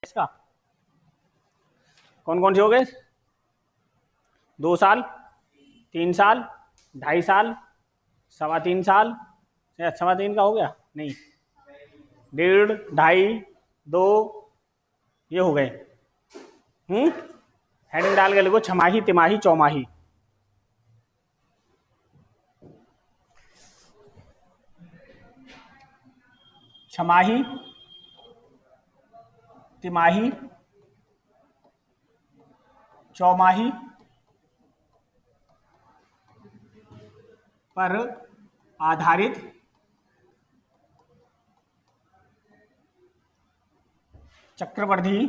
इसका कौन कौन से हो गए? 2 साल, 3 साल, 2.5 साल, 3.25 साल, 3.25 का हो गया नहीं, 1.5, 2.5, 2 ये हो गए। हेडिंग डाल के लिखो छमाही, तिमाही, चौमाही। छमाही, तिमाही, चौमाही पर आधारित चक्रवृद्धि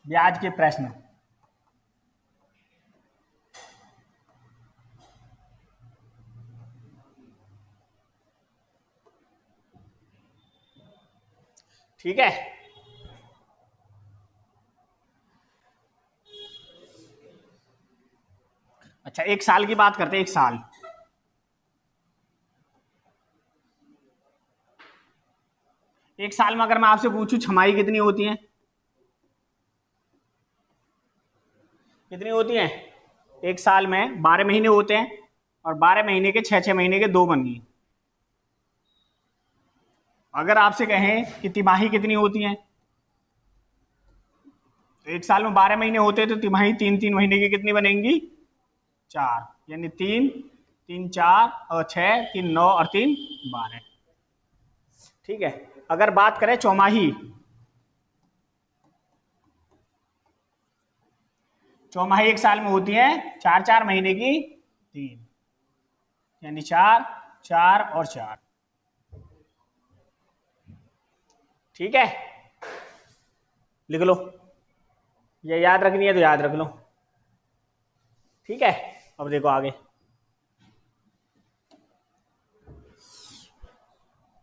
ब्याज के प्रश्न। ठीक है, अच्छा 1 साल की बात करते हैं। 1 साल, एक साल में अगर मैं आपसे पूछूं छमाही कितनी होती है? कितनी होती है? 1 साल में 12 महीने होते हैं और 12 महीने के 6 महीने के 2 बन गई। अगर आपसे कहें कि तिमाही कितनी होती है, तो 1 साल में 12 महीने होते हैं तो तिमाही 3 महीने की कितनी बनेंगी? 4, यानी 3, 3, 4 और 6, 3, 9 और 3, 12। ठीक है, अगर बात करें चौमाही, चौमाही 1 साल में होती है 4 महीने की 3, यानी 4, 4 और 4। ठीक है, लिख लो, ये याद रखनी है तो याद रख लो। ठीक है, अब देखो आगे।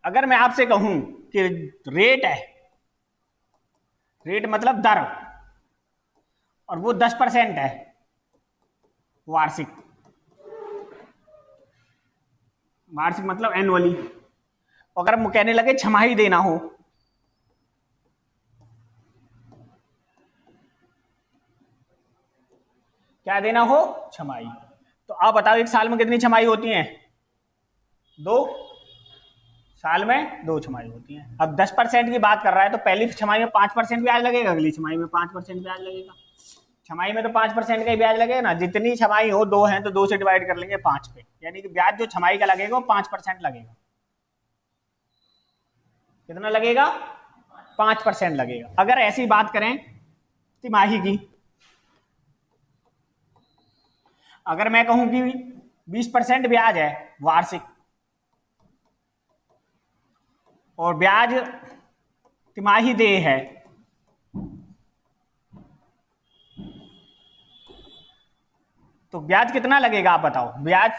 अगर मैं आपसे कहूं कि रेट है, रेट मतलब दर, और वो 10% है वार्षिक, वार्षिक मतलब एनुअली। अगर हम कहने लगे छमाही देना हो, क्या देना हो? छमाही। तो आप बताओ 1 साल में कितनी छमाही होती है? 2 साल में 2 छमाही होती है। अब 10% की बात कर रहा है तो पहली छमाही में 5% ब्याज लगेगा, अगली छमाही में 5% ब्याज लगेगा। छमाही में तो 5% का ही ब्याज लगेगा ना, जितनी छमाही हो, 2 हैं तो 2 से डिवाइड कर लेंगे 5 पे, यानी कि ब्याज जो छमाही का लगेगा वो 5% लगेगा। कितना लगेगा? 5% लगेगा। अगर ऐसी बात करें तिमाही की, अगर मैं कहूं कि 20% ब्याज है वार्षिक, और ब्याज तिमाही दे है, तो ब्याज कितना लगेगा आप बताओ? ब्याज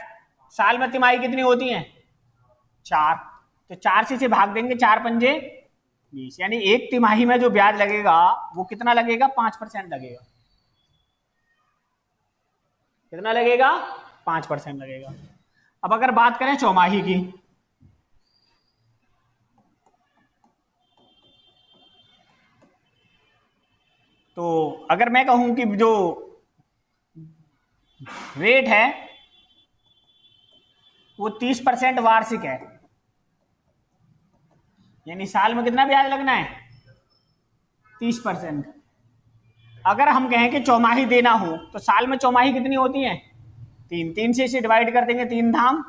साल में तिमाही कितनी होती है? 4, तो 4 से भाग देंगे, 4 पंजे 20, यानी एक तिमाही में जो ब्याज लगेगा वो कितना लगेगा? 5% लगेगा। कितना लगेगा? 5% लगेगा। अब अगर बात करें चौमाही की, तो अगर मैं कहूं कि जो रेट है वो 30% वार्षिक है, यानी साल में कितना ब्याज लगना है? 30%। अगर हम कहें कि चौमाही देना हो तो साल में चौमाही कितनी होती है? 3 से इसे डिवाइड कर देंगे, 3 धाम,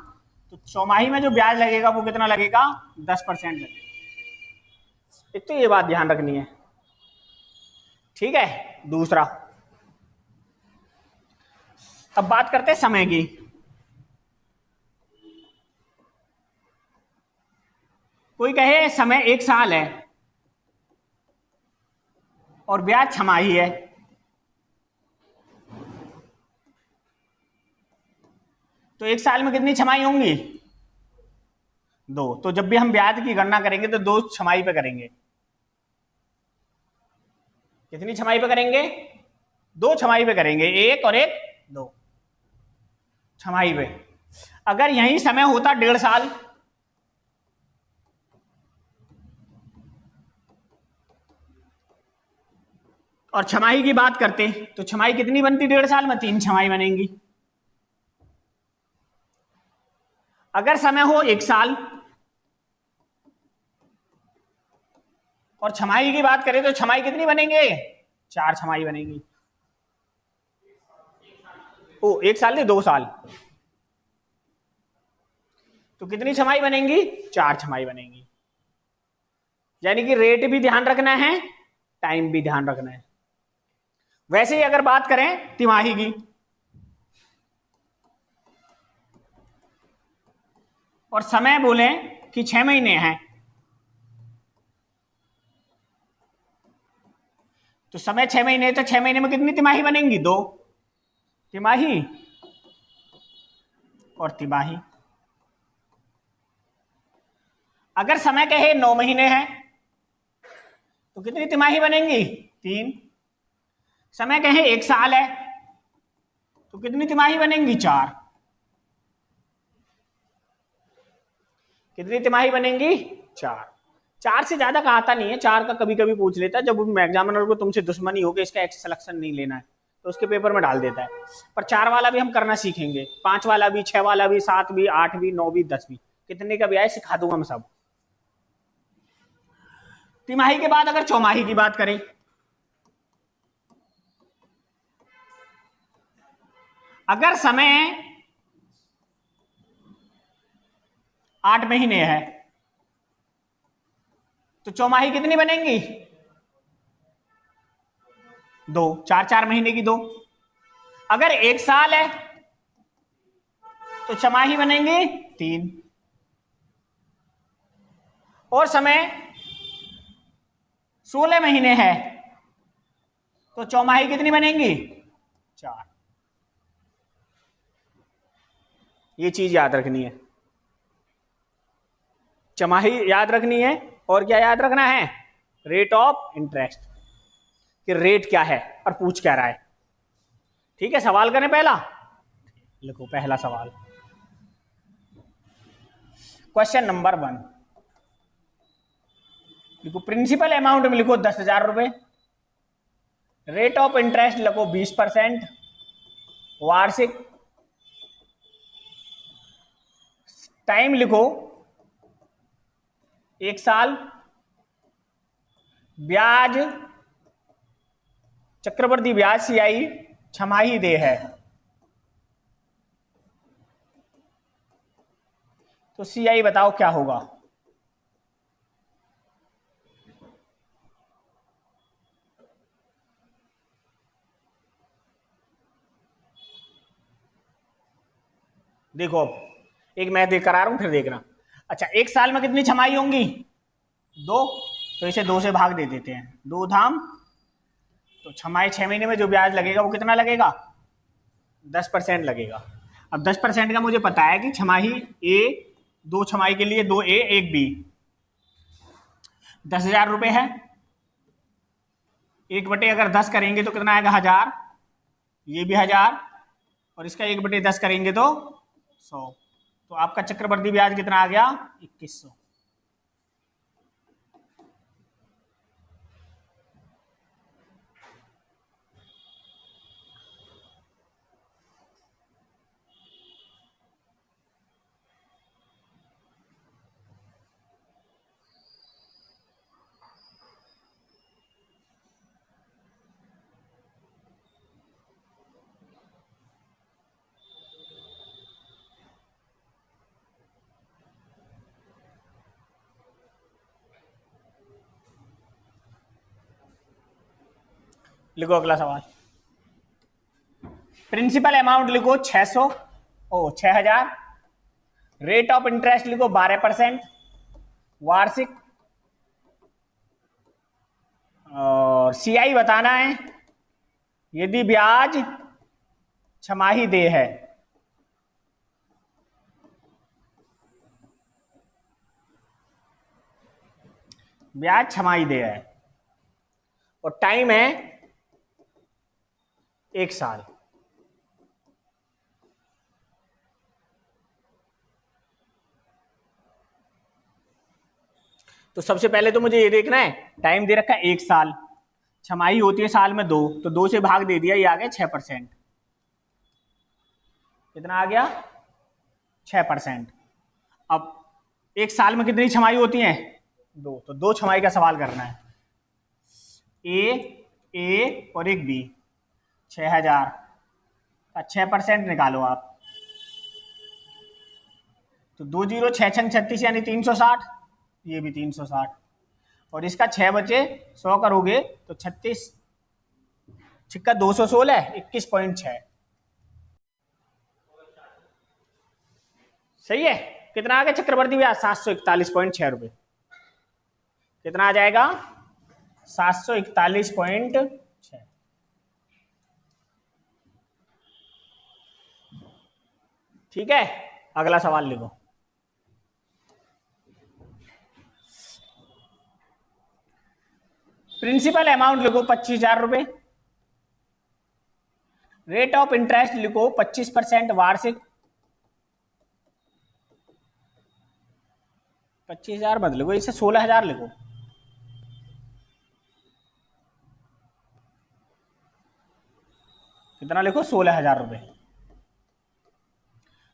तो चौमाही में जो ब्याज लगेगा वो कितना लगेगा? 10% लगेगा। एक तो ये बात ध्यान रखनी है। ठीक है, दूसरा, अब बात करते हैं समय की। कोई कहे समय 1 साल है और ब्याज छमाही है, तो 1 साल में कितनी छमाही होंगी? 2। तो जब भी हम ब्याज की गणना करेंगे तो 2 छमाही पे करेंगे। कितनी छमाही पे करेंगे? 2 छमाही पे करेंगे, 1 और 1, 2 छमाही पे। अगर यही समय होता 1.5 साल, और छमाही की बात करते तो छमाही कितनी बनती 1.5 साल में? 3 छमाही बनेंगी। अगर समय हो 1 साल और छमाही की बात करें तो छमाही कितनी बनेंगे? 4 छमाही बनेगी। ओ 1 साल नहीं 2 साल, तो कितनी छमाही बनेंगी? 4 छमाही बनेंगी। यानी कि रेट भी ध्यान रखना है, टाइम भी ध्यान रखना है। वैसे ही अगर बात करें तिमाही की, और समय बोले कि 6 महीने हैं, तो समय 6 महीने, तो 6 महीने में कितनी तिमाही बनेंगी? 2 तिमाही और तिमाही। अगर समय कहे 9 महीने हैं तो कितनी तिमाही बनेंगी? 3। समय कहे 1 साल है तो कितनी तिमाही बनेंगी? 4। कितनी तिमाही बनेंगी? 4। 4 से ज्यादा का आता नहीं है, 4 का कभी कभी पूछ लेता है, जब एग्जामिनर को तुमसे दुश्मनी हो कि इसका एक्स सिलेक्शन नहीं लेना है तो उसके पेपर में डाल देता है। पर 4 वाला भी हम करना सीखेंगे, 5 वाला भी, 6 वाला भी, 7 भी, 8 भी, 9 भी, 10 भी, कितने का भी आए सिखा दूंगा मैं सब। तिमाही के बाद अगर चौमाही की बात करें, अगर समय 8 महीने है तो चौमाही कितनी बनेंगी? 2। 4 महीने की 2। अगर 1 साल है तो छमाही बनेंगी 3। और समय 16 महीने है तो चौमाही कितनी बनेंगी? 4। ये चीज याद रखनी है, छमाही याद रखनी है। और क्या याद रखना है? रेट ऑफ इंटरेस्ट, कि रेट क्या है और पूछ क्या रहा है। ठीक है, सवाल करें पहला। लिखो पहला सवाल, क्वेश्चन नंबर 1। लिखो प्रिंसिपल अमाउंट में लिखो 10,000 रुपए, रेट ऑफ इंटरेस्ट लिखो 20%, वार्षिक, टाइम लिखो 1 साल, ब्याज चक्रवर्ती ब्याज सीआई छमाही दे है, तो सीआई बताओ क्या होगा? देखो अब एक मैं देख कर आ रहा हूं, फिर देखना। अच्छा 1 साल में कितनी छमाही होंगी? 2, तो इसे 2 से भाग दे देते हैं, 2 धाम, तो छमाही 6 महीने में जो ब्याज लगेगा वो कितना लगेगा? 10% लगेगा। अब 10% का मुझे पता है कि छमाही ए, 2 छमाही के लिए 2 ए 1 बी, 10,000 रुपए है। 1/10 अगर 10 करेंगे तो कितना आएगा? 1000। ये भी 1000, और इसका 1/10 करेंगे तो 100। तो आपका चक्रवर्ती ब्याज कितना आ गया? 2100। लिखो अगला सवाल, प्रिंसिपल अमाउंट लिखो 600, ओ 6000, रेट ऑफ इंटरेस्ट लिखो 12%, वार्षिक, और सीआई बताना है यदि ब्याज छमाही दे है। ब्याज छमाही दे है और टाइम है 1 साल। तो सबसे पहले तो मुझे ये देखना है, टाइम दे रखा है 1 साल, छमाही होती है साल में 2, तो 2 से भाग दे दिया, ये आ गया 6%। कितना आ गया? 6%। अब एक साल में कितनी छमाही होती है? 2, तो 2 छमाही का सवाल करना है। ए और एक बी, 6000 का 6% निकालो आप, तो 2 जीरो 6 छंग 36 यानी 360, ये भी 360, और इसका 6 बचे 100 करोगे तो 36 छिक्का 216, 21.6। सही है। कितना आ गया चक्रवर्ती ब्याज? 741.6 रुपए। कितना आ जाएगा? 741.6। ठीक है, अगला सवाल लिखो। प्रिंसिपल अमाउंट लिखो 25,000 रुपए। रेट ऑफ इंटरेस्ट लिखो 25% वार्षिक। 25,000 मत लिखो, इसे 16,000 लिखो। कितना लिखो? 16,000 रुपए।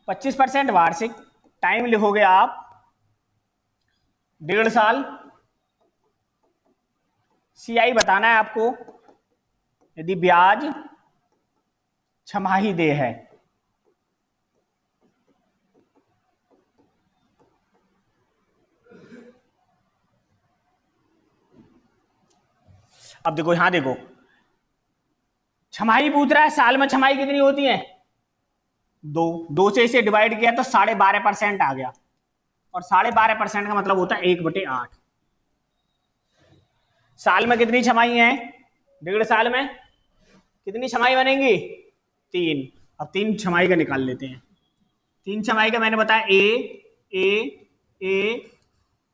25% वार्षिक। टाइम लिखोगे आप 1.5 साल। सीआई बताना है आपको यदि ब्याज छमाही दे है। अब देखो, यहां देखो, छमाही पूछ रहा है, साल में छमाही कितनी होती है? 2। 2 से इसे डिवाइड किया तो 12.5% आ गया, और 12.5% का मतलब होता है 1/8। साल में कितनी छमाही है? 1.5 साल में कितनी छमाही बनेंगी? 3। अब 3 छमाही का निकाल लेते हैं। 3 छमाही का मैंने बताया, ए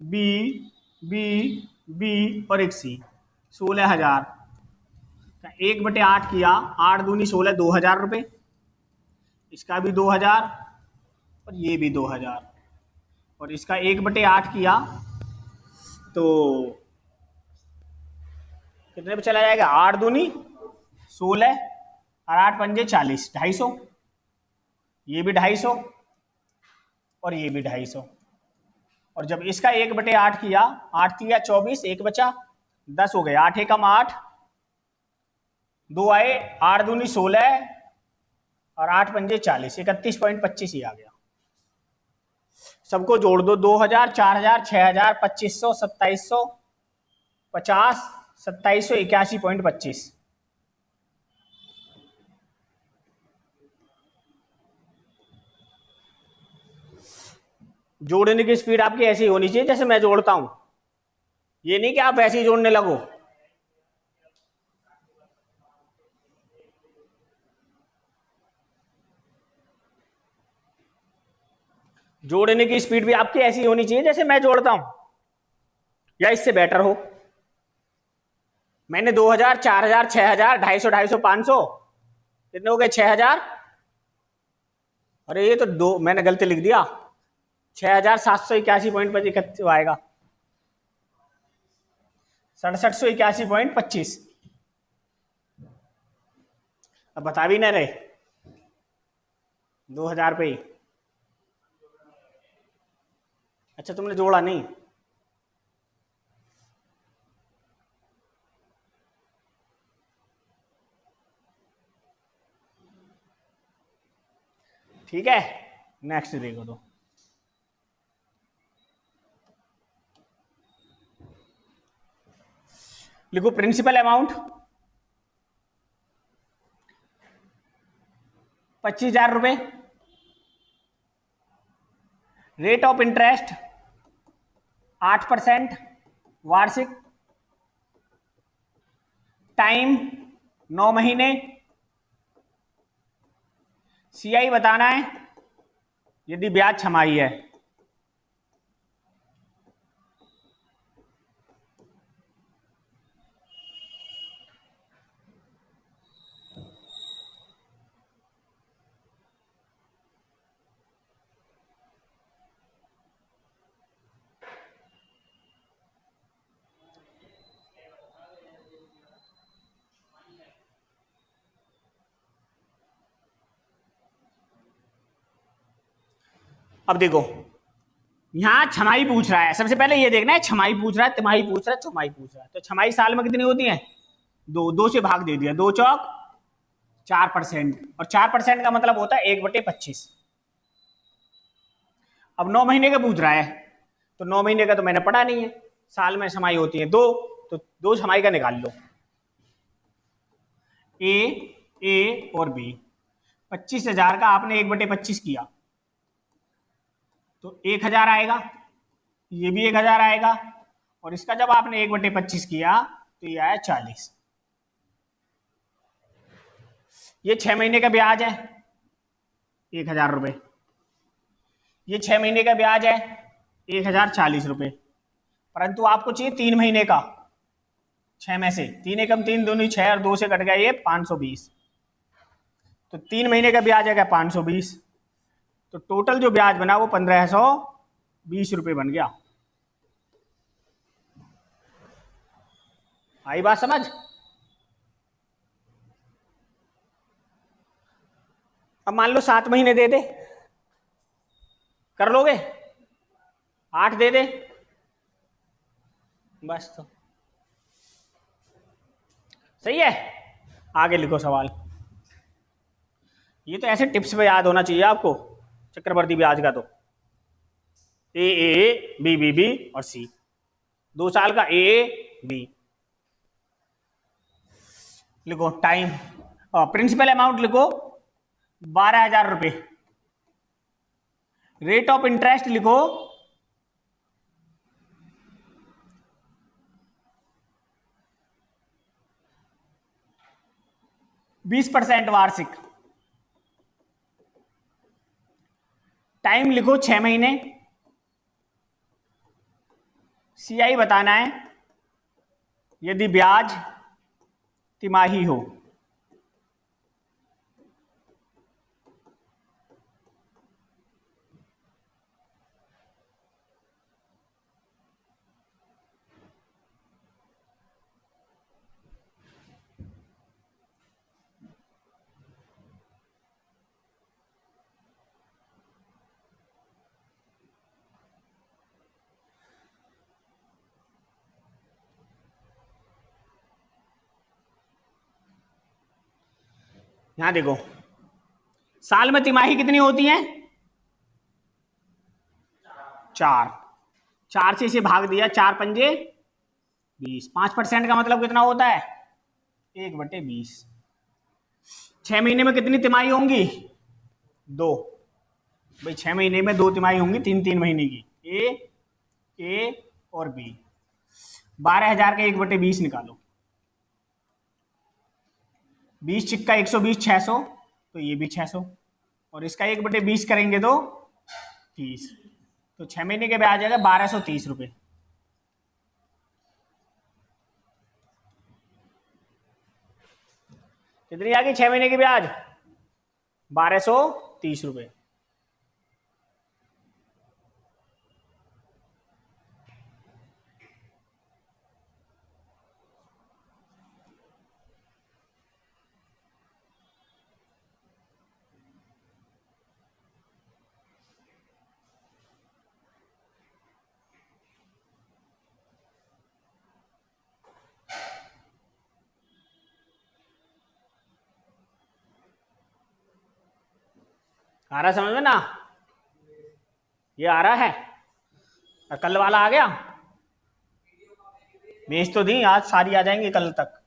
बी बी बी और एक सी। 16,000 का 1/8 किया, 8 दूनी 16, 2,000 रुपए। इसका भी 2,000 और ये भी 2,000, और इसका 1/8 किया तो कितने पे चला जाएगा? 8 दूनी 16 और 8 पंजे 40, 250। ये भी 250 और ये भी 250, और जब इसका 1/8 किया, 8 किया 24, 1 बचा 10 हो गए, 8 एकम 8, 2 आए, 8 दूनी 16 और 8 पंजे 40, 31.25 ही आ गया। सबको जोड़ दो, 2,000, 4,000, 6,000, 2,500, 2,750, 2,781.25। जोड़ने की स्पीड आपकी ऐसी होनी चाहिए जैसे मैं जोड़ता हूं, ये नहीं कि आप ऐसे ही जोड़ने लगो। जोड़ने की स्पीड भी आपकी ऐसी होनी चाहिए जैसे मैं जोड़ता हूं, या इससे बेटर हो। मैंने 2,000, 4,000, 6,000, 250, 250, 500, कितने हो गए? 6,000। अरे ये तो दो मैंने गलती लिख दिया, 6,781.25 आएगा, 6,781.25। अब बता भी ना रहे, 2,000 पे ही। अच्छा, तुमने जोड़ा नहीं? ठीक है, नेक्स्ट देखो। तो लिखो प्रिंसिपल अमाउंट 25,000 रुपए। रेट ऑफ इंटरेस्ट 8% वार्षिक। टाइम 9 महीने। सीआई बताना है यदि ब्याज छमाही है। अब देखो यहां छमाही पूछ रहा है, सबसे पहले ये देखना है छमाही पूछ रहा है, तिमाही पूछ रहा है, छमाही पूछ रहा है। तो छमाही साल में कितनी होती है? दो, दो से भाग दे दिया, 2 चौक 4%, और 4% का मतलब होता है 1/25। अब 9 महीने का पूछ रहा है, तो 9 महीने का तो मैंने पढ़ा नहीं है। साल में छमाही होती है 2, तो 2 छमाही का निकाल लो। ए और बी, 25,000 का आपने 1/25 किया तो 1,000 आएगा, ये भी 1,000 आएगा, और इसका जब आपने 1/25 किया तो ये आया 40। ये 6 महीने का ब्याज है 1,000 रुपये, ये 6 महीने का ब्याज है 1,040 रुपये, परंतु आपको चाहिए 3 महीने का। 6 में से 3 एकम 3 दूनी 6 और 2 से कट गया ये 520, तो 3 महीने का ब्याज है क्या 520, तो टोटल जो ब्याज बना वो 1,520 रुपये बन गया। आई बात समझ? अब मान लो 7 महीने दे दे, कर लोगे? 8 दे दे, बस तो सही है। आगे लिखो सवाल। ये तो ऐसे टिप्स पे याद होना चाहिए आपको, चक्रवर्ती ब्याज का तो ए बी और सी, 2 साल का ए बी। लिखो टाइम, प्रिंसिपल अमाउंट लिखो 12,000 रुपये, रेट ऑफ इंटरेस्ट लिखो 20% वार्षिक, टाइम लिखो 6 महीने, सीआई बताना है यदि ब्याज तिमाही हो। यहां देखो साल में तिमाही कितनी होती है? 4, 4 से इसे भाग दिया, 4 पंजे 20, 5% का मतलब कितना होता है? 1/20। 6 महीने में कितनी तिमाही होंगी? 2, भाई 6 महीने में 2 तिमाही होंगी, 3 महीने की, ए और बी। 12,000 का 1/20 निकालो, 20 चिक्का 120, 600, तो ये भी 600, और इसका 1/20 करेंगे तो 30, तो 6 महीने के ब्याज आएगा 1,230 रुपये। कितनी आ गई 6 महीने की ब्याज? 1,230 रुपये। आ रहा समझ में ना? ये आ रहा है, और कल वाला आ गया? भेज तो दी, आज सारी आ जाएंगी कल तक।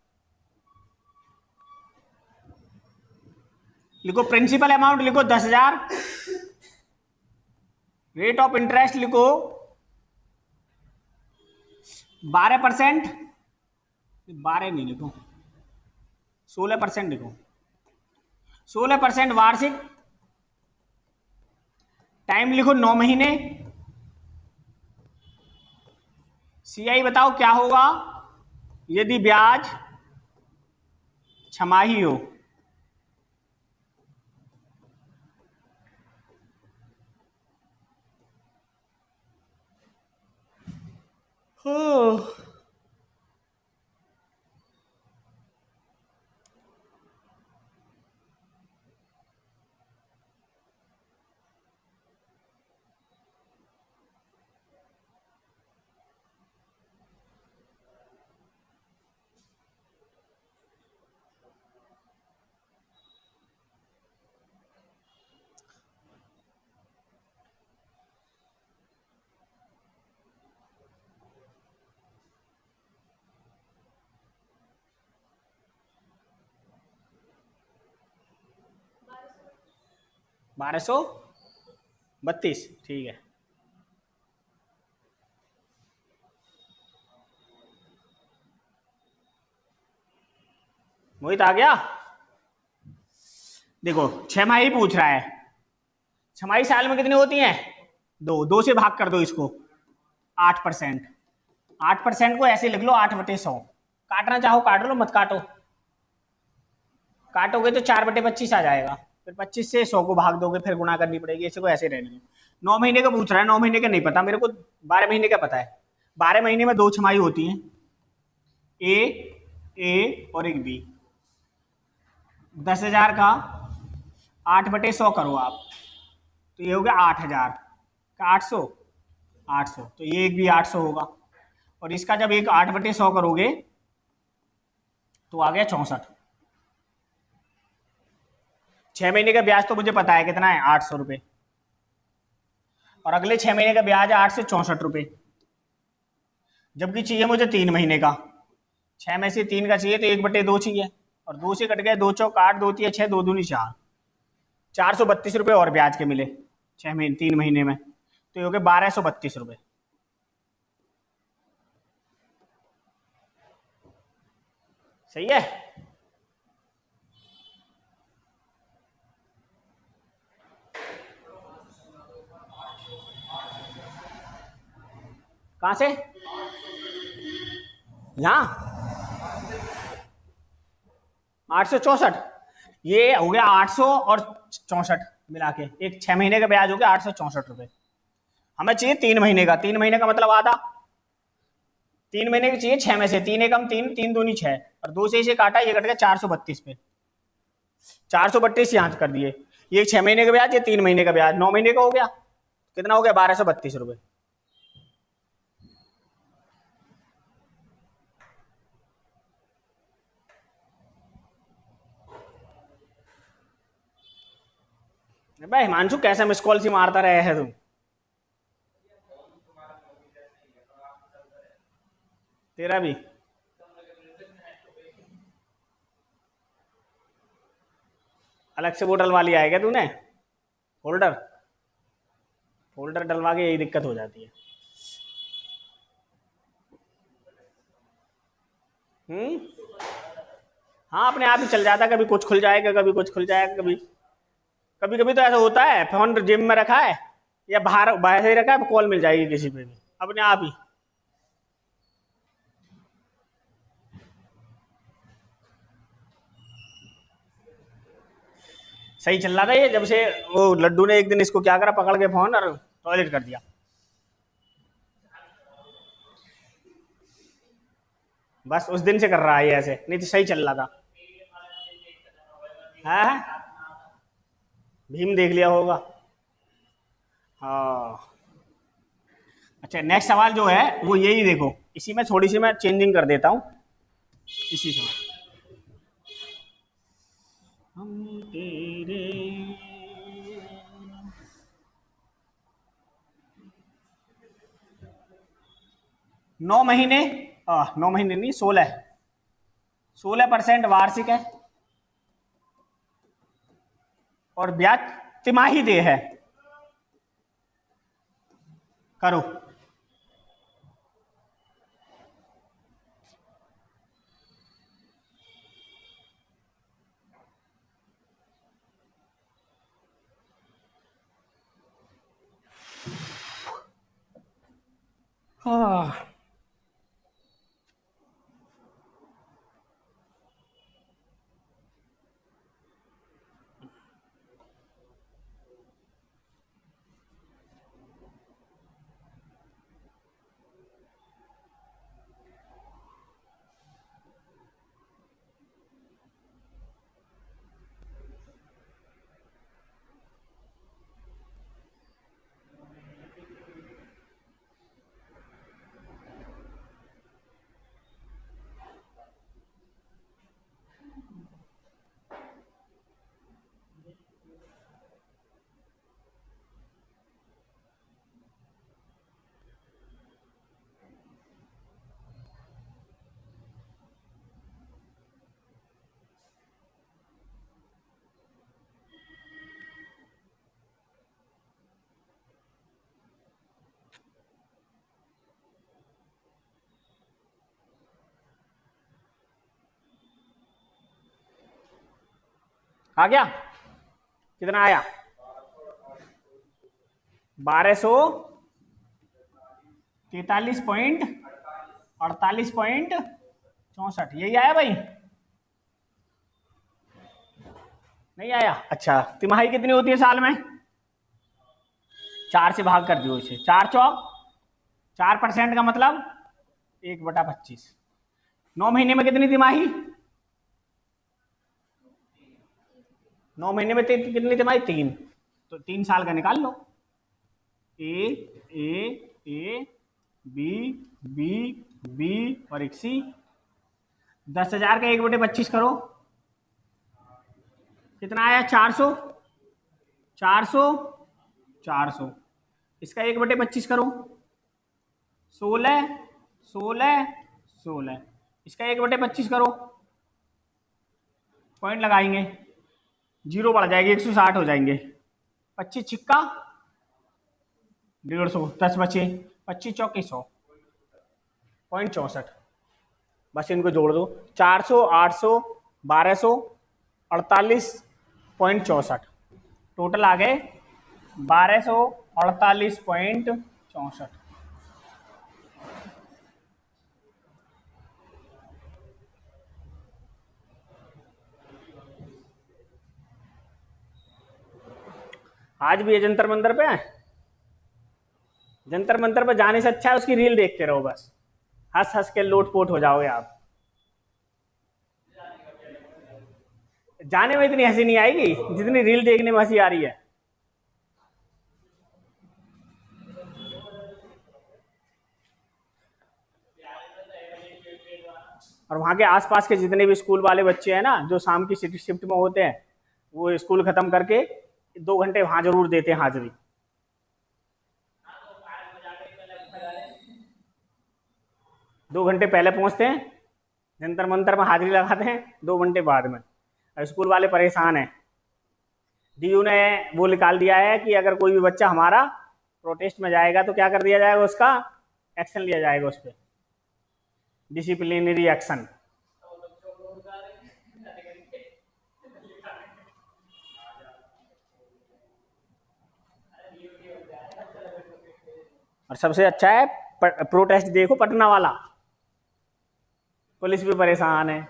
लिखो प्रिंसिपल अमाउंट लिखो 10,000, रेट ऑफ इंटरेस्ट लिखो 12%, 12 नहीं लिखो, 16% लिखो, 16% वार्षिक, टाइम लिखो 9 महीने, सीआई बताओ क्या होगा यदि ब्याज छमाही हो। 1232, ठीक है। मोहित आ गया? देखो छमाही पूछ रहा है, छमाही साल में कितनी होती हैं? दो, दो से भाग कर दो इसको, 8%। 8% को ऐसे लिख लो 8/100। काटना चाहो काट लो, मत काटो। काटोगे तो 4/25 आ जाएगा, फिर 25 से 100 को भाग दोगे, फिर गुणा करनी पड़ेगी, इसे को ऐसे रहने दो। 9 महीने का पूछ रहा है, 9 महीने का नहीं पता मेरे को, 12 महीने का पता है। 12 महीने में 2 छमाही होती हैं, ए और एक बी। 10,000 का 8/100 करो आप, तो ये हो गया 8,000 का 800, 800, तो ये एक भी 800 होगा। और इसका जब एक 8/100 करोगे तो आ गया 64। 6 महीने का ब्याज तो मुझे पता है कितना है, 800 रुपये, और अगले 6 महीने का ब्याज है 8 से 64 रुपये। जबकि चाहिए मुझे 3 महीने का, 6 में से 3 का चाहिए तो 1/2 चाहिए, और 2 से कट गए, 2 चौक 8, 2 तिया 6, 2 दूनी 4, 432 रुपये और ब्याज के मिले 6 महीने 3 महीने में, तो ये हो गए 1232 रुपये। सही है? कहां से? यहां 864, ये हो गया 800 और 64 मिला के, एक 6 महीने का ब्याज हो गया 864 रुपये। हमें चाहिए 3 महीने का, 3 महीने का मतलब आधा, 3 महीने की चाहिए 6 में से, 3 एकम 3, 3 दूनी 6, और 2 से इसे काटा, ये कट गया 432 पे, 432 यहाँ कर दिए। ये 6 महीने का ब्याज, ये 3 महीने का ब्याज, 9 महीने का हो गया, कितना हो गया? 1232 रुपये। भाई हिमांशु कैसे मिस कॉल सी मारता रहे है तुम? तेरा भी अलग से वो डलवा लिया है क्या तूने, फोल्डर? फोल्डर डलवा के यही दिक्कत हो जाती है। हाँ अपने आप ही चल जाता, कभी कुछ खुल जाएगा, कभी कुछ खुल जाएगा, कभी कभी कभी तो ऐसा होता है, फोन जिम में रखा है या बाहर बाहर ही रखा है, कॉल मिल जाएगी किसी पे भी अपने आप ही। सही चल रहा था ये, जब से वो लड्डू ने एक दिन इसको क्या करा, पकड़ के फोन और टॉयलेट कर दिया। बस उस दिन से कर रहा है ये ऐसे, नहीं तो सही चल रहा था। हाँ भीम देख लिया होगा। हाँ अच्छा, नेक्स्ट सवाल जो है वो यही देखो, इसी में थोड़ी सी मैं चेंजिंग कर देता हूँ, इसी समय हम तेरे 9 महीने, 9 महीने नहीं, 16% वार्षिक है, और ब्याज तिमाही दे है। करो। हाँ आ गया? कितना आया? 1243.48.64 यही आया भाई? नहीं आया? अच्छा, तिमाही कितनी होती है साल में? 4 से भाग कर दियो इसे। 4 चौक 4% का मतलब 1/25। 9 महीने में कितनी तिमाही? 9 महीने में कितनी तिमाही? 3। तो 3 साल का निकाल लो। ए बी बी बी और एक सी। 10,000 का 1/25 करो, कितना आया? 400। 400 400। इसका 1/25 करो, 16 16 16। इसका 1/25 करो, पॉइंट लगाएंगे, 0 बढ़ जाएगी, 160 हो जाएंगे। 25 छिक्का 150, 10 बचे, 25 चौके 100.64। बस इनको जोड़ दो, 400 800 1200 48.64। टोटल आ गए 1248.64। आज भी ये जंतर मंतर पे है। जंतर मंतर पे जाने से अच्छा है उसकी रील देखते रहो, बस हंस हंस के लोटपोट हो जाओगे आप। जाने में इतनी हंसी नहीं आएगी जितनी रील देखने में हंसी आ रही है। और वहां के आसपास के जितने भी स्कूल वाले बच्चे हैं ना, जो शाम की शिफ्ट में होते हैं, वो स्कूल खत्म करके 2 घंटे वहां जरूर देते हैं हाजिरी। दो घंटे पहले पहुंचते हैं, जंतर मंतर में हाजिरी लगाते हैं, 2 घंटे बाद में। स्कूल वाले परेशान हैं। डीयू ने वो निकाल दिया है कि अगर कोई भी बच्चा हमारा प्रोटेस्ट में जाएगा तो क्या कर दिया जाएगा, उसका एक्शन लिया जाएगा, उस पर डिसिप्लिनरी एक्शन। और सबसे अच्छा है प्रोटेस्ट देखो पटना वाला, पुलिस भी परेशान है।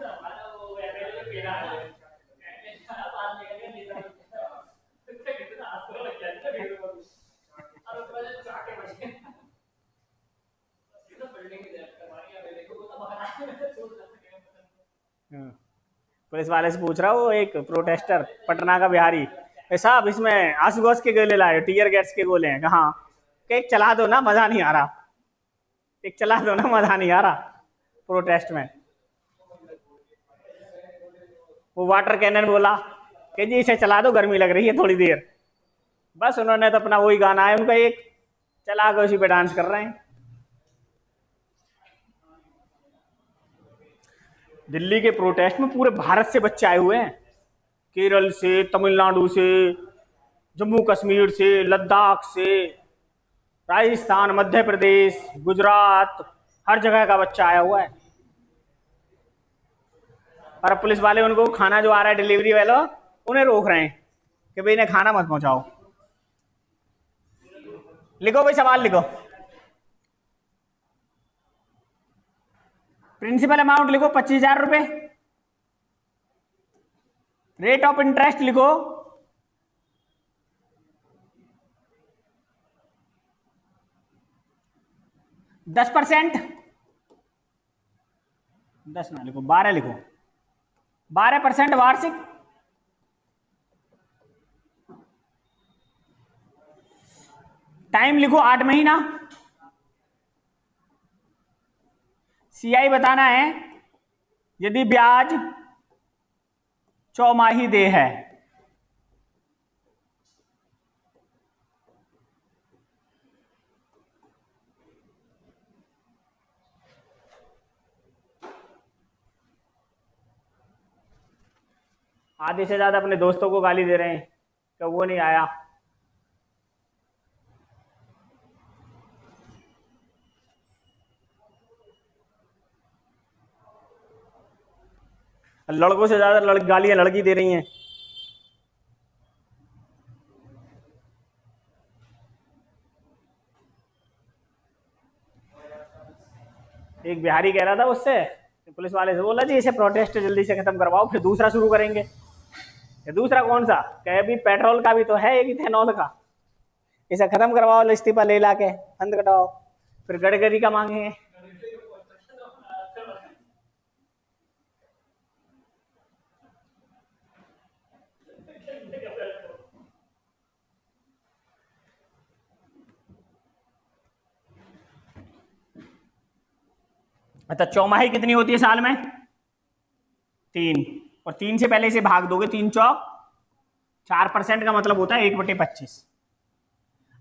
पुलिस वाले से पूछ रहा हो एक प्रोटेस्टर पटना का बिहारी, साहब इसमें आंसू गैस के गोले लाए, टीयर गैस के गोले हैं कहाँ? एक चला दो ना, मजा नहीं आ रहा। एक चला दो ना, मजा नहीं आ रहा प्रोटेस्ट में। वो वाटर कैनन बोला कि जी इसे चला दो, गर्मी लग रही है थोड़ी देर। बस उन्होंने तो अपना वही गाना है उनका, एक चला के उसी पे डांस कर रहे हैं। दिल्ली के प्रोटेस्ट में पूरे भारत से बच्चे आए हुए हैं, केरल से, तमिलनाडु से, जम्मू कश्मीर से, लद्दाख से, राजस्थान, मध्य प्रदेश, गुजरात, हर जगह का बच्चा आया हुआ है। और पुलिस वाले उनको खाना जो आ रहा है डिलीवरी वाला, उन्हें रोक रहे हैं कि भाई इन्हें खाना मत पहुंचाओ। लिखो भाई, सवाल लिखो। प्रिंसिपल अमाउंट लिखो 25,000 रुपए। रेट ऑफ इंटरेस्ट लिखो 10%। 10 ना लिखो, 12 लिखो, 12% वार्षिक। टाइम लिखो 8 महीना। सीआई बताना है यदि ब्याज चौमाही देय है। आधे से ज्यादा अपने दोस्तों को गाली दे रहे हैं कि वो नहीं आया। लड़कों से ज्यादा गालियां लड़की दे रही हैं। एक बिहारी कह रहा था उससे, पुलिस वाले से बोला जी इसे प्रोटेस्ट जल्दी से खत्म करवाओ फिर दूसरा शुरू करेंगे। ये दूसरा कौन सा? कहे अभी पेट्रोल का भी तो है एक इथेनॉल का, इसे खत्म करवाओ, इस्तीफा ले ला के बंद कटाओ। फिर गडकरी का मांगेंगे। अच्छा, चौमाही कितनी होती है साल में? 3। और 3 से पहले इसे भाग दोगे, 3 चौक 4% का मतलब होता है 1/25।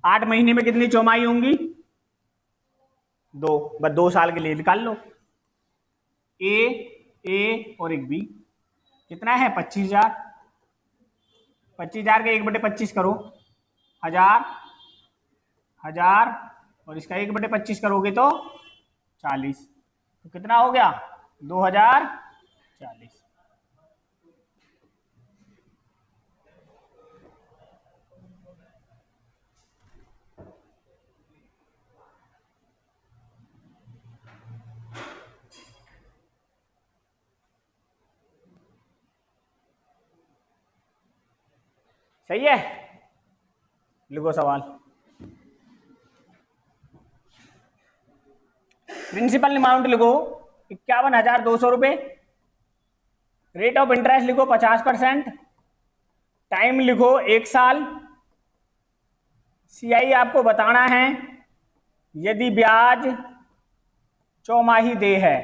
8 महीने में कितनी चौमाही होंगी? 2। बस 2 साल के लिए निकाल लो। ए और एक बी कितना है? 25,000। 25,000 के 1/25 करो, 1000 1000 और इसका 1/25 करोगे तो 40। तो कितना हो गया? 2040। सही है? लिखो सवाल। प्रिंसिपल अमाउंट लिखो 51,200 रुपए। रेट ऑफ इंटरेस्ट लिखो 50%। टाइम लिखो 1 साल। सीआई आपको बताना है यदि ब्याज चौमाही दे है।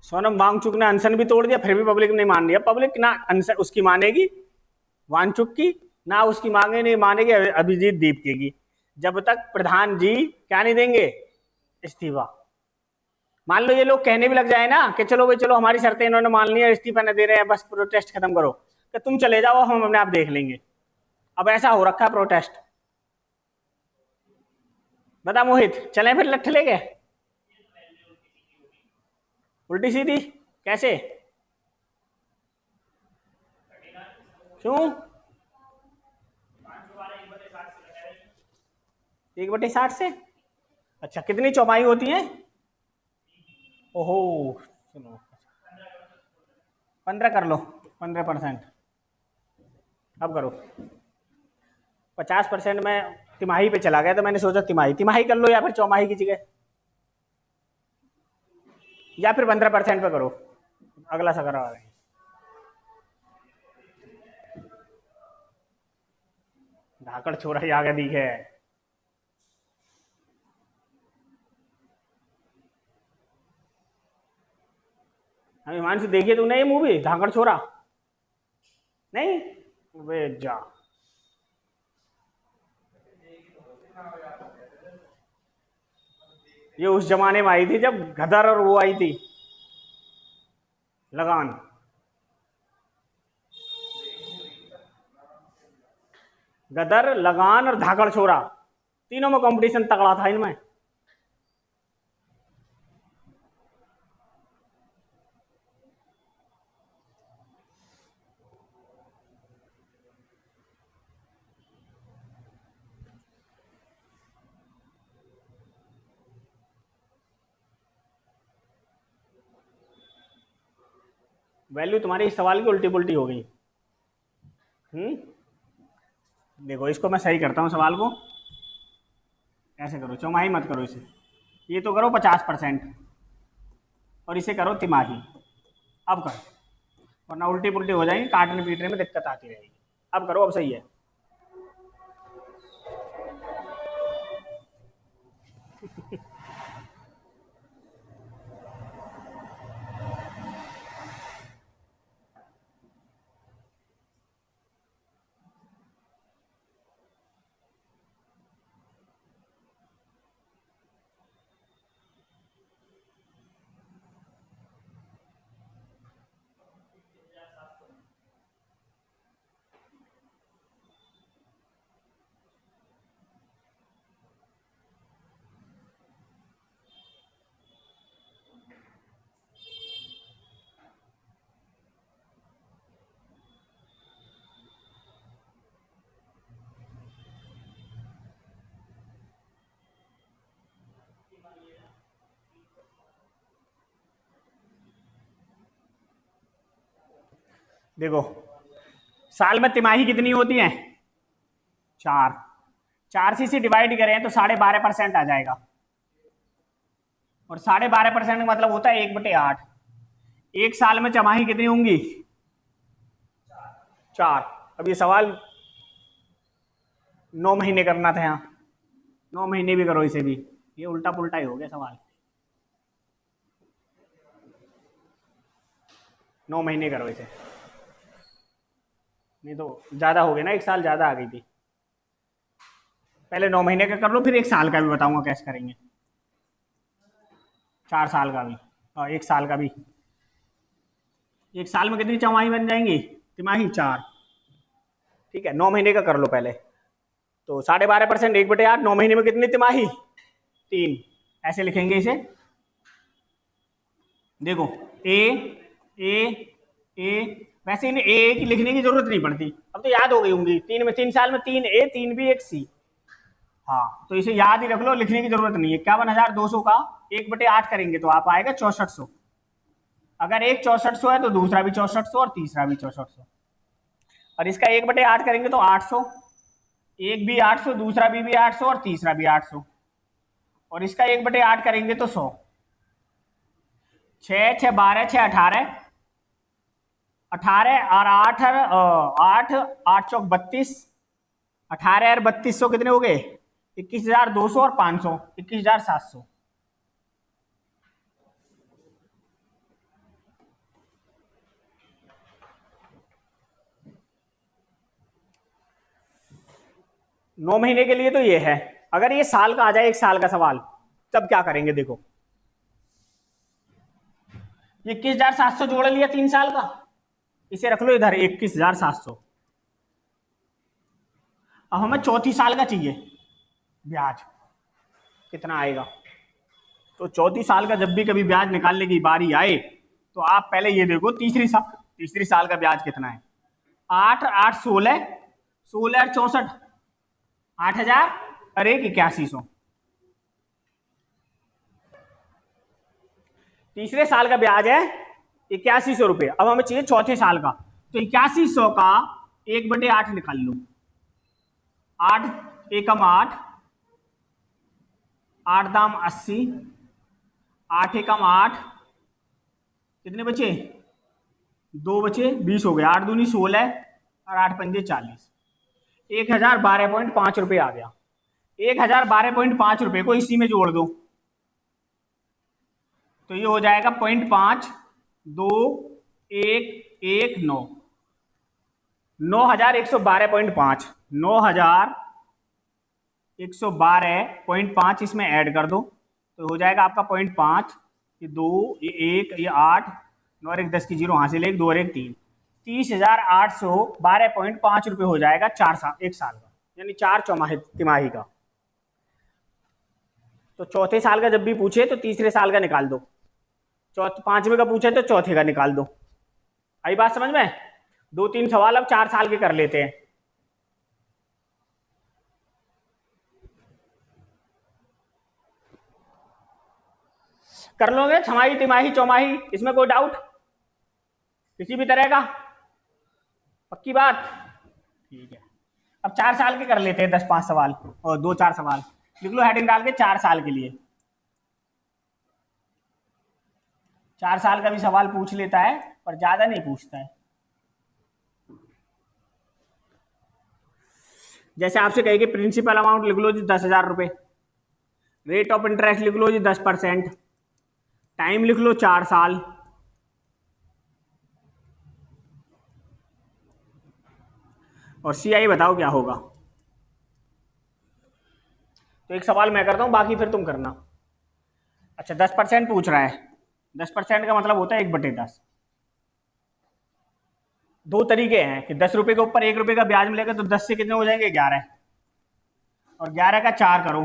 सोनम वांगचुक ने अनशन भी तोड़ दिया, फिर भी पब्लिक नहीं मान रही है। पब्लिक ना अनशन उसकी मानेगी वांगचुक की, ना उसकी मांगे नहीं मानेगी अभिजीत दीपके की, जब तक प्रधान जी क्या नहीं देंगे? इस्तीफा। मान लो ये लोग कहने भी लग जाए ना कि चलो भाई चलो हमारी शर्तें इन्होंने मान ली है, इस्तीफा न दे रहे हैं, बस प्रोटेस्ट खत्म करो, कि तुम चले जाओ हम अपने आप देख लेंगे। अब ऐसा हो रखा है प्रोटेस्ट। बता मोहित, चले फिर लट्ठ लेके उल्टी सीधी? कैसे? क्यों? 1/60 से? अच्छा, कितनी चौपाई होती है? ओहो, सुनो 15 कर लो, 15%। अब करो 50% में तिमाही पे चला गया तो मैंने सोचा तिमाही तिमाही कर लो या फिर चौमाही की जगह, या फिर 15% पे करो। अगला सा करा रहे हैं। धाकड़ छोरा ही आगे दिखे। हम हिमांशु देखिए तूने ये मूवी धाकड़ छोरा? नहीं? वे जा, ये उस जमाने में आई थी जब गदर और वो आई थी लगान। गदर, लगान और धाकड़ छोरा तीनों में कंपटीशन तगड़ा था इनमें। वैल्यू तुम्हारी इस सवाल की उल्टी पुल्टी हो गई। देखो इसको मैं सही करता हूँ सवाल को। ऐसे करो, चौमाही मत करो इसे, ये तो करो 50% और इसे करो तिमाही। अब करो, वरना उल्टी पुल्टी हो जाएंगी, काटने पीटने में दिक्कत आती रहेगी। अब करो, अब सही है। देखो साल में तिमाही कितनी होती है? 4। 4 से डिवाइड करें तो 12.5% आ जाएगा, और 12.5% का मतलब होता है 1/8। एक साल में तिमाही कितनी होंगी? 4। अब ये सवाल 9 महीने करना था, यहाँ 9 महीने भी करो इसे भी, ये उल्टा पुल्टा ही हो गया सवाल। 9 महीने करो इसे, नहीं तो ज्यादा हो गया ना, एक साल ज्यादा आ गई थी। पहले 9 महीने का कर लो, फिर एक साल का भी बताऊंगा कैसे करेंगे। 4 साल का भी और एक साल का भी। एक साल में कितनी तिमाही बन जाएंगी? तिमाही 4। ठीक है, 9 महीने का कर लो पहले। तो 12.5% 1/8, 9 महीने में कितनी तिमाही? 3। ऐसे लिखेंगे इसे। देखो ए ए ए, वैसे इन्हें ए की लिखने की जरूरत नहीं पड़ती, अब तो याद हो गई होंगी। 3 साल में 3 ए, 3 बी, 1 सी। हाँ, तो इसे याद ही रख लो, लिखने की जरूरत नहीं है। 51,200 का 1/8 करेंगे तो आप आएगा 6400। अगर एक 6400 है तो दूसरा भी 6400 और तीसरा भी 6400। और इसका 1/8 करेंगे तो 800। एक भी 800, दूसरा भी 800 और तीसरा भी 800। और इसका 1/8 करेंगे तो 100। 6 6 12 6 18, 18 और 8 8 8 चौक 32, 18 और 3200 कितने हो गए? 21,200 और 500, 21,700। नौ महीने के लिए तो ये है। अगर ये साल का आ जाए, एक साल का सवाल, तब क्या करेंगे? देखो 21,700 जोड़ लिया 3 साल का, इसे रख लो इधर 21,700। अब हमें चौथी साल का चाहिए ब्याज, कितना आएगा? तो चौथी साल का जब भी कभी ब्याज निकालने की बारी आए तो आप पहले ये देखो तीसरी साल का ब्याज कितना है। 8 8 16, 16 और 64, 8,000 और 81,800। तीसरे साल का ब्याज है 8100 रुपये। अब हमें चाहिए चौथे साल का, तो 8100 का 1/8 निकाल लो। 8 एकम 8, 8 दाम 80, 8 एकम 8, कितने बचे? 2 बचे, 20 हो गए। 8 दूनी 16 और 8 पंजे 40। 1012.5 रुपये आ गया। 1012.5 रुपये को इसी में जोड़ दो तो ये हो जाएगा 0.5 2 1 1 9, 9,112.5, 9,112.5 इसमें ऐड कर दो तो हो जाएगा आपका 0.5, ये 2, ये 1, ये 8, 9 और 1 10 की 0 वहां से ले, 2 और 1 3, 30,812.5 रुपये हो जाएगा 4 साल, एक साल का, यानी 4 तिमाही का। तो चौथे साल का जब भी पूछे तो तीसरे साल का निकाल दो, पांचवे का पूछे तो चौथे का निकाल दो। आई बात समझ में? 2-3 सवाल अब 4 साल के कर लेते हैं। कर लोगे छमाही तिमाही चौमाही, इसमें कोई डाउट किसी भी तरह का? पक्की बात? ठीक है, अब 4 साल के कर लेते हैं 10-5 सवाल और 2-4 सवाल। लिख लो हेडिंग डाल के 4 साल के लिए। 4 साल का भी सवाल पूछ लेता है पर ज्यादा नहीं पूछता है। जैसे आपसे कहेगी प्रिंसिपल अमाउंट लिख लो जी 10,000 रुपये, रेट ऑफ इंटरेस्ट लिख लो जी 10%, टाइम लिख लो 4 साल, और CI बताओ क्या होगा। तो एक सवाल मैं करता हूं, बाकी फिर तुम करना। अच्छा 10% पूछ रहा है, 10% का मतलब होता है 1/10। 2 तरीके हैं कि 10 रुपये के ऊपर 1 रुपये का ब्याज मिलेगा तो 10 से कितने हो जाएंगे? 11, और 11 का 4 करो।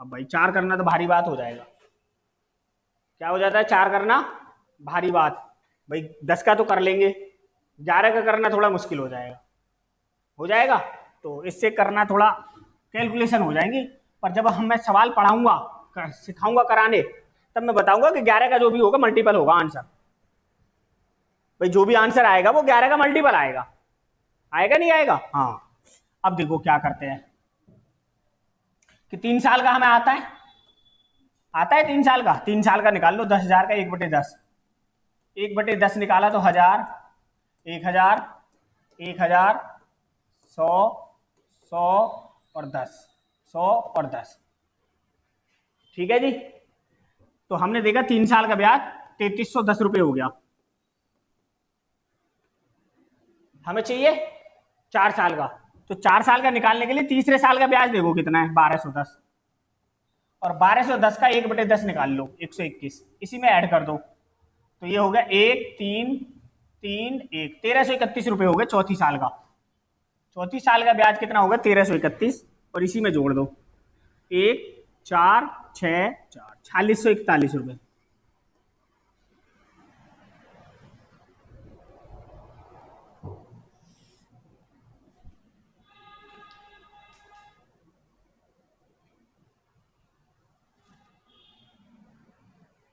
अब भाई 4 करना तो भारी बात हो जाएगा। क्या हो जाता है 4 करना? भारी बात। भाई 10 का तो कर लेंगे, 11 का करना थोड़ा मुश्किल हो जाएगा। हो जाएगा तो इससे करना थोड़ा कैलकुलेशन हो जाएंगी, पर जब मैं सवाल पढ़ाऊंगा सिखाऊंगा कराने तब मैं बताऊंगा कि 11 का जो भी होगा मल्टीपल होगा आंसर। भाई जो भी आंसर आएगा वो 11 का मल्टीपल आएगा, आएगा नहीं आएगा? हाँ। अब देखो क्या करते हैं कि 3 साल का हमें आता है, आता है 3 साल का, 3 साल का निकाल लो 10,000 का 1/10, 1/10 निकाला तो 1000, 1000, 1000, 100, 100 और 10, 100 और 10। ठीक है जी। तो हमने देखा 3 साल का ब्याज 3310 रुपये हो गया। हमें चाहिए 4 साल का, तो 4 साल का निकालने के लिए तीसरे साल का ब्याज देखो कितना है, 1210, और 1210 का 1/10 निकाल लो 121, इसी में ऐड कर दो, तो ये हो गया 1 3 3 1 1331 रुपये हो गए चौथी साल का। चौथी साल का ब्याज कितना होगा? 1331, और इसी में जोड़ दो 1 4 6 4 4641 रुपये।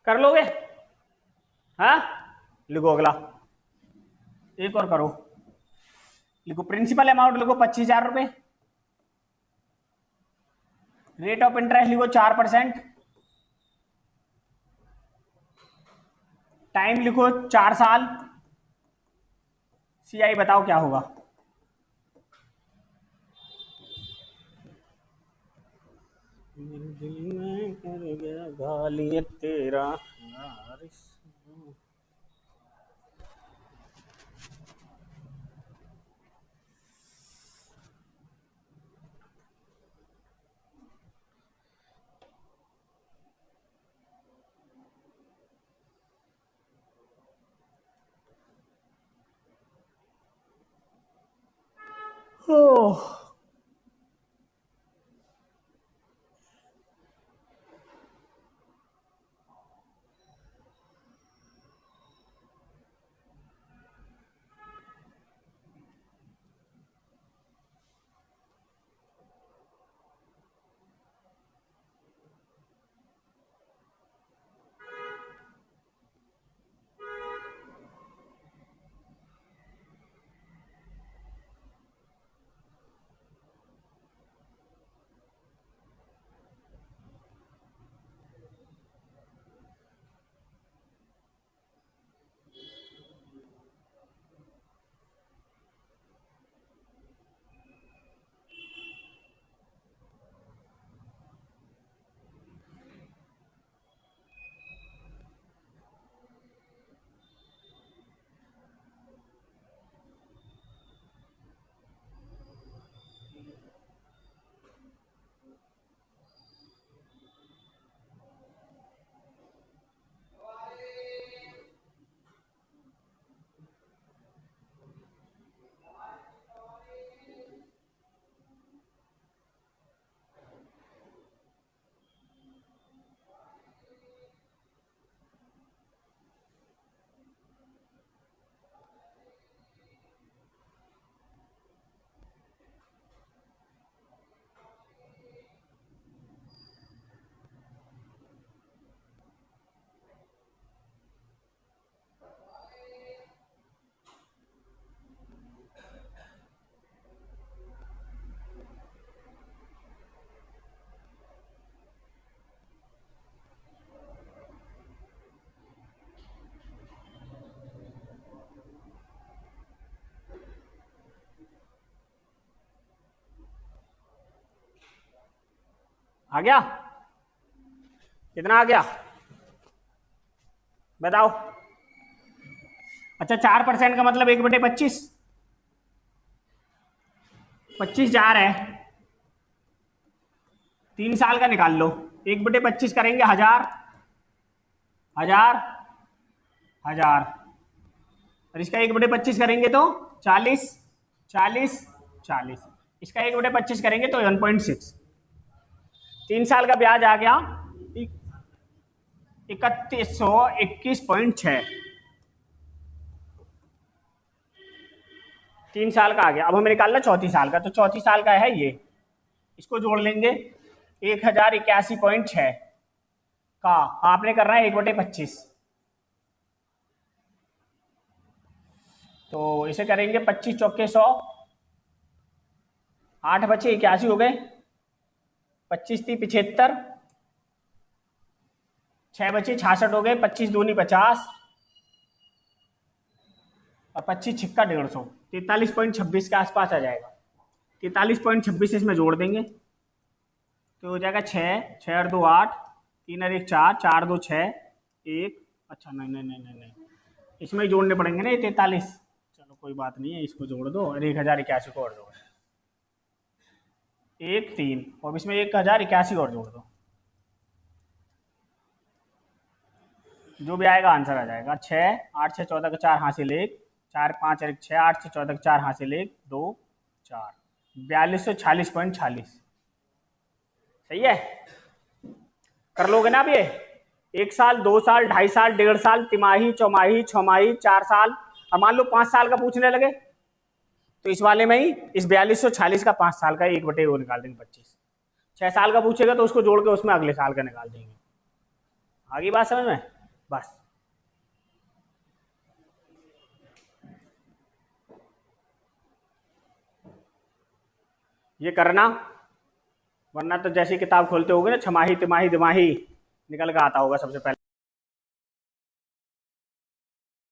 कर लोगे? हाँ, लिखो अगला, एक और करो, लिखो प्रिंसिपल अमाउंट लिखो 25,000 रुपये, रेट ऑफ इंटरेस्ट लिखो 4%, टाइम लिखो 4 साल, सीआई बताओ क्या होगा? दिल में कर गया गाली तेरा यार। ओह, आ गया? कितना आ गया बताओ? अच्छा 4% का मतलब 1/25, 25,000 है, 3 साल का निकाल लो, 1/25 करेंगे 1000, 1000, 1000, और इसका 1/25 करेंगे तो 40, 40, 40, इसका 1/25 करेंगे तो 1.6, 3 साल का ब्याज आ गया 3121.6, 3 साल का आ गया। अब हमें निकालना चौथी साल का, तो चौथी साल का है ये, इसको जोड़ लेंगे 1081.6 का, आपने करना है 1/25, तो इसे करेंगे 25 चौके 100, 8 बचे 81 हो गए, 25 × 75, 6 बचे 66 हो गए, 25 दूनी 50 और 25 छिक्का 150, 43.26 के आसपास आ जाएगा। 43.26 इसमें जोड़ देंगे तो हो जाएगा 6, 6 और 2 8, 3 और 1 4, 4 2 6 1, अच्छा नहीं नहीं नहीं नहीं नहीं, इसमें ही जोड़ने पड़ेंगे ना ये 43, चलो कोई बात नहीं है, इसको जोड़ दो और 1081 को और दो, 1 3 और इसमें 1081 और जोड़ दो, जो भी आएगा आंसर आ जाएगा। 6 8 6 14 का 4 हासिल 1, 4 5 और 1 6, 8 6 14 का 4 हासिल 1 2 4, 4246.46। सही है, कर लोगे ना आप ये? 1 साल 2 साल 2.5 साल 1.5 साल, तिमाही चौमाही छमाही 4 साल, और मान लो 5 साल का पूछने लगे तो इस वाले में ही इस 4246 का 5 साल का 1/, वो निकाल देंगे 25। 6 साल का पूछेगा तो उसको जोड़ के उसमें अगले साल का निकाल देंगे। आगे बात समझ में? बस ये करना, वरना तो जैसी किताब खोलते होगे ना, छमाही तिमाही दिमाही निकल के आता होगा सबसे पहले।